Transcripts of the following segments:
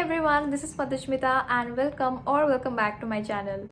everyone, this is Madhushmita and welcome back to my channel.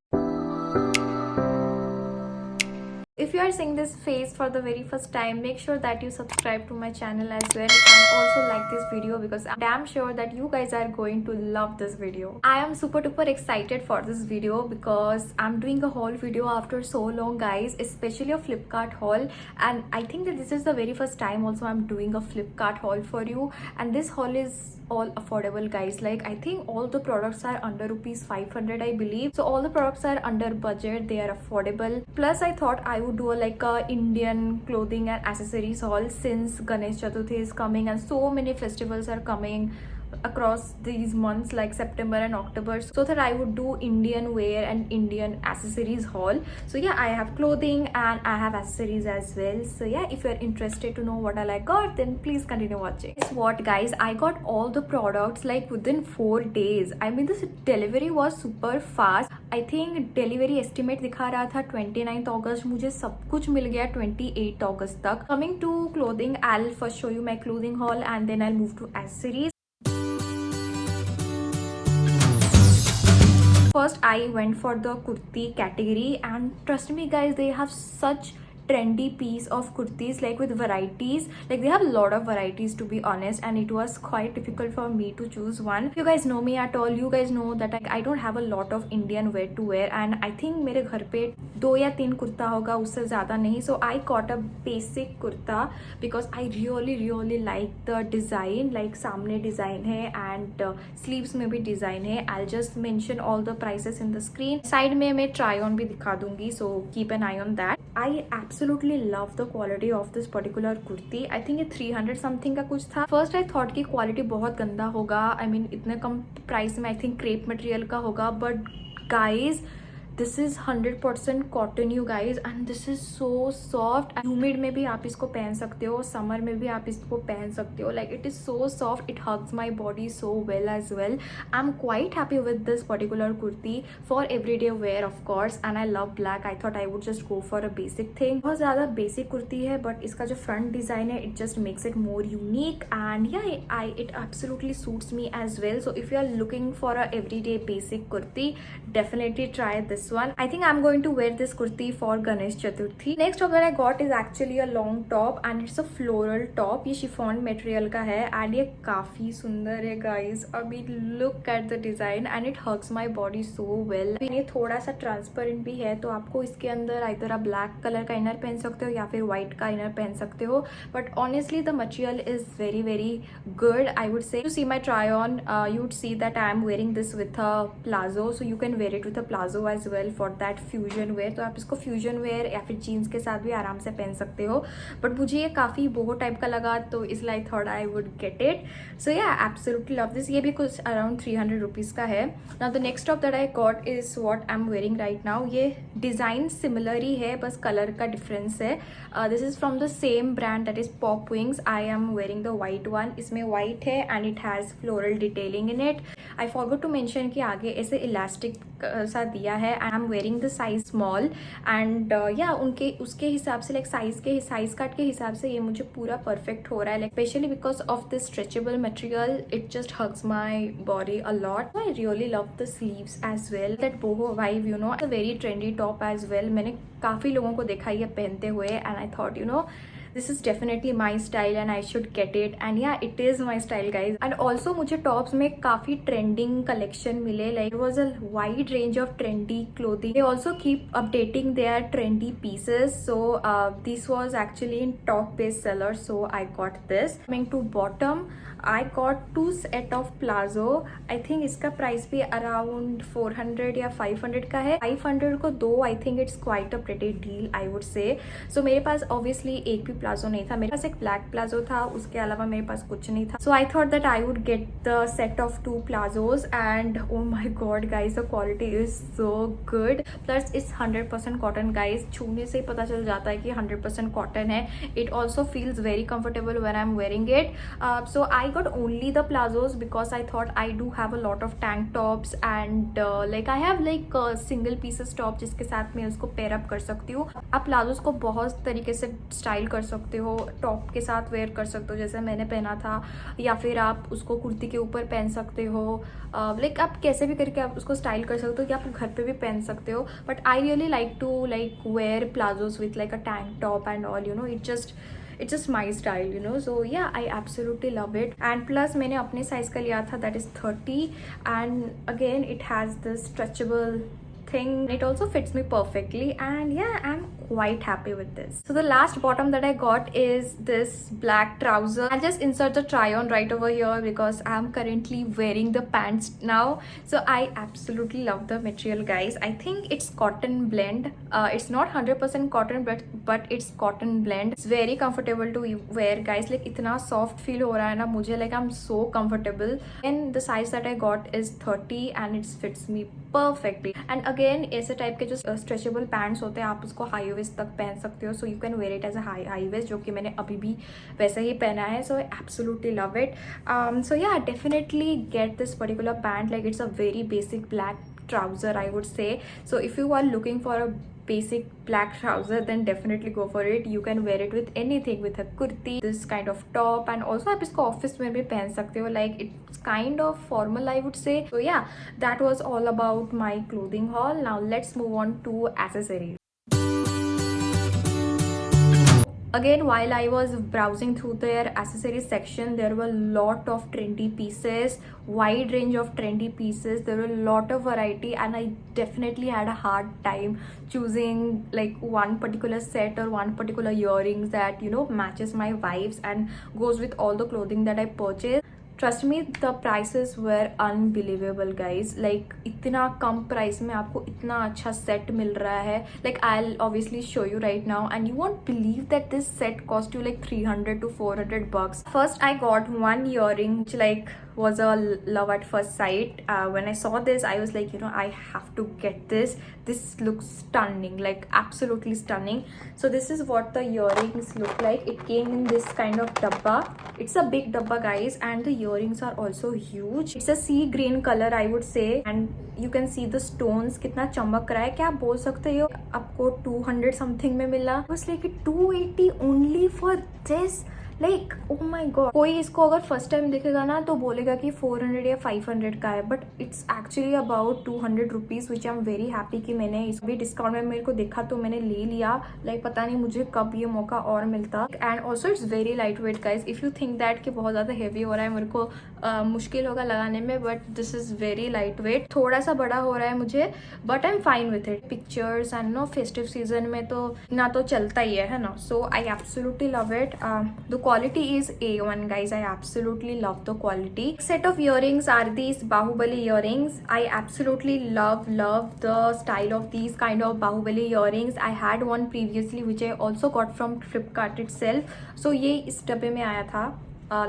If you are seeing this face for the very first time, make sure that you subscribe to my channel as well and also like this video because I'm damn sure that you guys are going to love this video. I am super duper excited for this video because I'm doing a haul video after so long, guys, especially a Flipkart haul, and I think that this is the very first time also I'm doing a Flipkart haul for you, and this haul is all affordable, guys. Like, I think all the products are under rupees 500, I believe. So all the products are under budget, they are affordable. Plus I thought I would do a Indian clothing and accessories haul since Ganesh Chaturthi is coming and so many festivals are coming across these months like September and October, so that I would do Indian wear and Indian accessories haul. So yeah, I have clothing and I have accessories as well. So yeah, if you're interested to know what all I got, then please continue watching. Guess what, guys, I got all the products like within 4 days. I mean, this delivery was super fast. I think delivery estimate दिखा रहा था 29th August, मुझे सब कुछ मिल गया 28th August तक. Coming to clothing, I'll first show you my clothing haul and then I'll move to accessories. First I went for the kurti category, and trust me guys, they have such trendy piece of kurtis like with varieties. Like, they have a lot of varieties, to be honest, and it was quite difficult for me to choose one. If you guys know me at all, you guys know that I don't have a lot of Indian wear to wear, and I think मेरे घर पे 2 या 3 कुर्ता होगा, उससे ज़्यादा नहीं. So I got a basic kurta because I really like the design. Like, सामने design है and sleeves में भी design है. I'll just mention all the prices in the screen. Side में मैं try on भी दिखा दूंगी, so keep an eye on that. I absolutely love the quality of this particular kurti. I think ये 300 something का कुछ था. First I thought कि quality बहुत गंदा होगा. I mean, इतने कम price में I think crepe material का होगा, but guys, this is 100% cotton, you guys, and this is so soft. Humid में भी आप इसको पहन सकते हो, summer में भी आप इसको पहन सकते हो. Like, it is so soft, it hugs my body so well as well. I'm quite happy with this particular kurti for everyday wear, of course, and I love black. I thought I would just go for a basic thing. बहुत ज़्यादा basic kurti है, but इसका जो front design है, it just makes it more unique, and yeah, it absolutely suits me as well. So if you are looking for a everyday basic kurti, definitely try this one. I think I'm going to wear this kurti for Ganesh Chaturthi. Next top that I got is actually a long top and it's a floral top. ये chiffon material का है and ये काफी सुंदर है, guys. I mean, look at the design and it hugs my body so well. ये थोड़ा सा transparent भी है, तो आपको इसके अंदर either आप black color का inner पहन सकते हो या फिर white का inner पहन सकते हो. But honestly, the material is very good, I would say. To see my try on, you would see that I am wearing this with a palazzo, so you can wear it with a palazzo as well for that fusion wear. तो आप इसको fusion wear या फिर jeans के साथ भी आराम से पहन सकते हो. But मुझे ये काफ़ी बोहो टाइप का लगा, तो इसलिए I thought I would get it. So yeah, absolutely love this. ये भी कुछ around 300 rupees का है. Now the next top that I got is what I'm wearing right now. ये design similar ही है, बस color का difference है. This is from the same brand, that is Pop Wings. I am wearing the white one. इसमें white है and it has floral detailing in it. I forgot to mention कि आगे ऐसे elastic सा दिया है. I'm wearing the size small and yeah, उनके उसके हिसाब से like size cut के हिसाब से ये मुझे पूरा perfect हो रहा है. Like, especially because of this stretchable material, it just hugs my body a lot. I really love the sleeves as well. That boho vibe, you know, it's a very trendy top as well. मैंने काफ़ी लोगों को देखा ये पहनते हुए and I thought, you know, this is definitely my style and I should get it. And yeah, it is my style, guys. And also मुझे tops में काफ़ी trending collection मिले. Like, it was a wide range of trendy clothing. They also keep updating their trendy pieces. So this was actually in top bestseller, so I got this. Coming to bottom, I got 2 set of palazzo. I think इसका price भी around 400 या 500 का है. 500 को 2, I think it's quite a pretty deal, I would say. So मेरे पास obviously एक भी palazzo नहीं था. मेरे पास एक ब्लैक प्लाजो था, उसके अलावा मेरे पास कुछ नहीं था. So I thought that I would get the set of 2 plazos and oh my god, guys, the quality is so good. Plus it's 100% cotton, guys. छूने से ही पता चल जाता है कि 100% cotton है. It also feels very comfortable when I'm wearing it. So I got only the plazos because I thought I do have a lot of tank tops and like I have like single pieces top जिसके साथ मैं उसको pair up कर सकती हूँ. आप palazzos को बहुत तरीके से स्टाइल कर सकते हो, टॉप के साथ वेयर कर सकते हो जैसे मैंने पहना था, या फिर आप उसको कुर्ती के ऊपर पहन सकते हो। लाइक आप कैसे भी करके आप उसको स्टाइल कर सकते हो कि आप घर पे भी पहन सकते हो। But I really like to like wear palazzos with like a tank top and all, you know, it's just my style, you know. So yeah, I absolutely love it. And plus मैंने अपने size का लिया था, that is 30, and again it has this stretchable thing. It also fits me perfectly, and yeah, I'm quite happy with this. So the last bottom that I got is this black trouser. I'll just insert the try on right over here because I'm currently wearing the pants now. So I absolutely love the material, guys. I think it's cotton blend. It's not 100% cotton, but it's cotton blend. It's very comfortable to wear, guys. Like इतना soft feel हो रहा है ना मुझे, like I'm so comfortable. And the size that I got is 30 and it fits me perfectly. And again ऐसे type के जो stretchable pants होते हैं आप उसको हाई वेस्ट तक पहन सकते हो. So you can wear it as a high waist, जो कि मैंने अभी भी वैसा ही पहना है. So I absolutely love it. So yeah, definitely get this particular pant. Like it's a very basic black trouser, I would say. So if you are looking for a basic black trouser, then definitely go for it. You can wear it with anything, with a kurti, this kind of top, and also आप इसको office में भी पहन सकते हो. Like it's kind of formal, I would say. So yeah, that was all about my clothing haul. Now let's move on to accessories. Again, while I was browsing through their accessories section, there were a lot of trendy pieces, wide range of trendy pieces. There were a lot of variety, and I definitely had a hard time choosing like one particular set or one particular earrings that, you know, matches my vibes and goes with all the clothing that I purchased. Trust me, the prices were unbelievable, guys. Like इतना कम price में आपको इतना अच्छा set मिल रहा है. Like I'll obviously show you right now, and you won't believe that this set cost you like 300 to 400 bucks. First, I got one earring which like was a love at first sight. When I saw this, I was like, you know, I have to get this. This looks stunning, like absolutely stunning. So this is what the earrings look like. It came in this kind of dabba. It's a big dabba, guys, and the earrings are also huge. It's a sea green color, I would say, and you can see the stones कितना चमक रहा है. क्या आप बोल सकते हो आपको 200 समथिंग में मिला. I was like 280 only for this. Like oh my God, कोई इसको अगर फर्स्ट टाइम देखेगा ना तो बोलेगा कि 400 या 500 का है, but it's actually about 200 rupees, which I am very happy कि मैंने इस भी डिस्काउंट में मेरे को देखा तो मैंने ले लिया. लाइक पता नहीं मुझे कब ये मौका और मिलता. And also it's very light wait, guys. If you think that कि बहुत ज़्यादा हैवी हो रहा है मेरे को, मुश्किल होगा लगाने में, but this is very light weight. थोड़ा सा बड़ा हो रहा है मुझे, but I am fine with it. Pictures and no festive season में तो ना तो चलता ही है ना. So I absolutely love it. The quality is A1, guys. I absolutely love the quality. Set of earrings are these Bahubali earrings. I absolutely love the style of these kind of Bahubali earrings. I had one previously which I also got from Flipkart itself. So ये इस डब्बे में आया था,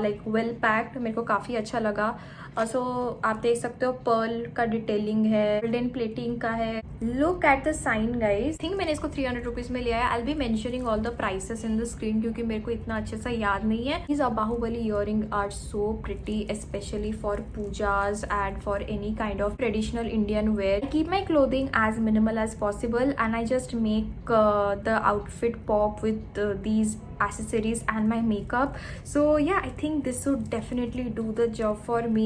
like well packed. मेरे को काफ़ी अच्छा लगा. सो आप देख सकते हो पर्ल का डिटेलिंग है, गोल्डन प्लेटिंग का है. Look at the sign, guys. Think मैंने इसको 300 रुपीज में लिया है. I will be mentioning all the prices in the screen क्योंकि मेरे को इतना अच्छे से याद नहीं है. These Baahubali earring are so pretty, specially for pujas and for any kind of traditional Indian wear. I keep my clothing as minimal as possible and I just make the outfit pop with these accessories and my makeup. So yeah, I think this would definitely do the job for me.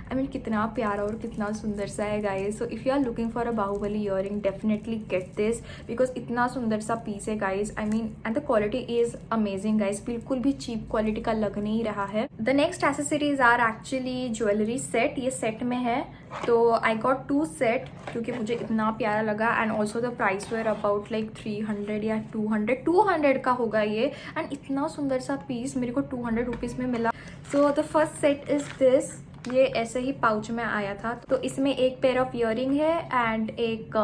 I mean कितना प्यारा और कितना सुंदर सा है, guys. So if you are looking for a Bahubali earring, definitely get this because इतना सुंदर सा पीस है, guys. I mean and the quality is amazing, guys. बिल्कुल भी cheap quality का लग नहीं रहा है. The next accessories are actually jewelry set. ये set में है तो I got 2 set क्योंकि मुझे इतना प्यारा लगा and also the price were about like 300 या 200 का होगा ये. एंड इतना सुंदर सा पीस मेरे को 200 रुपीज़ में मिला. So the first set is this. ये ऐसे ही पाउच में आया था. तो इसमें एक पेयर ऑफ इयरिंग है एंड एक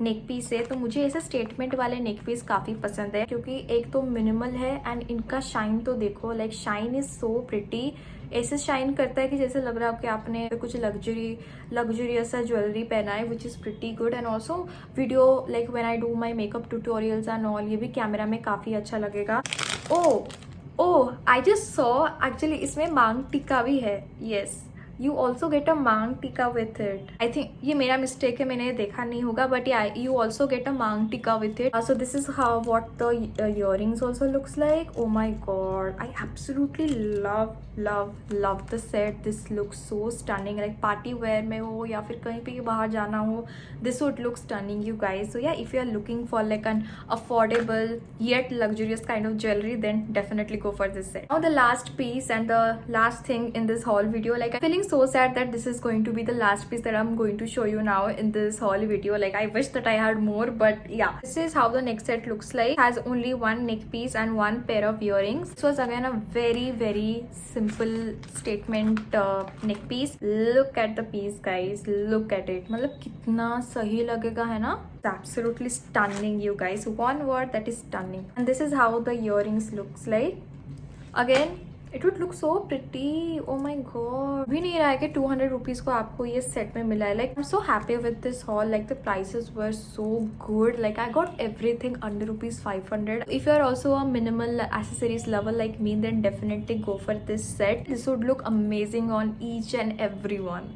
नेक पीस है. तो मुझे ऐसे स्टेटमेंट वाले नेक पीस काफ़ी पसंद है क्योंकि एक तो मिनिमल है एंड इनका शाइन तो देखो, like shine is so pretty. ऐसे शाइन करता है कि जैसे लग रहा है कि आपने कुछ लग्जरियस सा ज्वेलरी पहना है, which is pretty good. And also video like when I do my makeup tutorials and all, ये भी कैमरा में काफ़ी अच्छा लगेगा. ओह आई जस्ट सॉ एक्चुअली इसमें मांग टिक्का भी है. Yes, you also get a मांग टीका with it. I think ये मेरा mistake है, मैंने देखा नहीं होगा, but yeah, you also get a मांग टीका with it. So this is how what the earrings also looks like. Oh my god, I absolutely love the set. This looks so stunning. Like party wear में हो या फिर कहीं पे बाहर जाना हो, this would look stunning, you guys. So yeah, if you are looking for like an affordable yet luxurious kind of jewelry, then definitely go for this set. Now the last piece and the last thing in this haul video, like I'm feeling so sad that this is going to be the last piece that I'm going to show you now in this haul video. Like I wish that I had more, but yeah, this is how the neck set looks like. It has only one neck piece and one pair of earrings. This was again a very simple statement neck piece. Look at the piece, guys. Look at it. मतलब कितना सही लगेगा है ना? It's absolutely stunning, you guys. One word, that is stunning. And this is how the earrings looks like. Again, it would look so pretty. Oh my god, भी नहीं रहा है कि 200 rupees को आपको ये सेट में मिला है. Like I'm so happy with this haul. Like the prices were so good. Like I got everything under rupees 500. If you are also a minimal accessories lover like me, then definitely go for this set. This would look amazing on each and every one.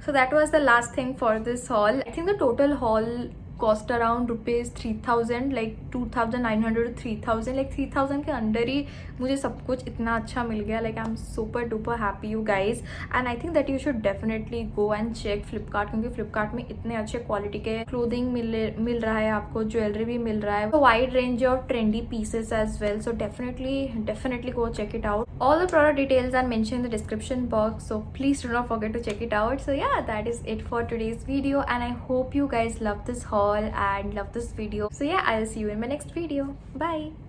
So that was the last thing for this haul. I think the total haul cost around rupees 3000, like 2900 to 3000, like 3000 के under ही मुझे सब कुछ इतना अच्छा मिल गया. Like I'm super duper happy, you guys, and I think that you should definitely go and check Flipkart, क्योंकि Flipkart में इतने अच्छे क्वालिटी के क्लोथिंग मिल रहा है आपको, ज्वेलरी भी मिल रहा है, a wide range of trendy pieces as well. So definitely go check it out. All the product details are mentioned in the description box, so please do not forget to check it out. So yeah, that is it for today's video, and I hope you guys love this haul and love this video. So yeah, I'll see you in my next video. Bye.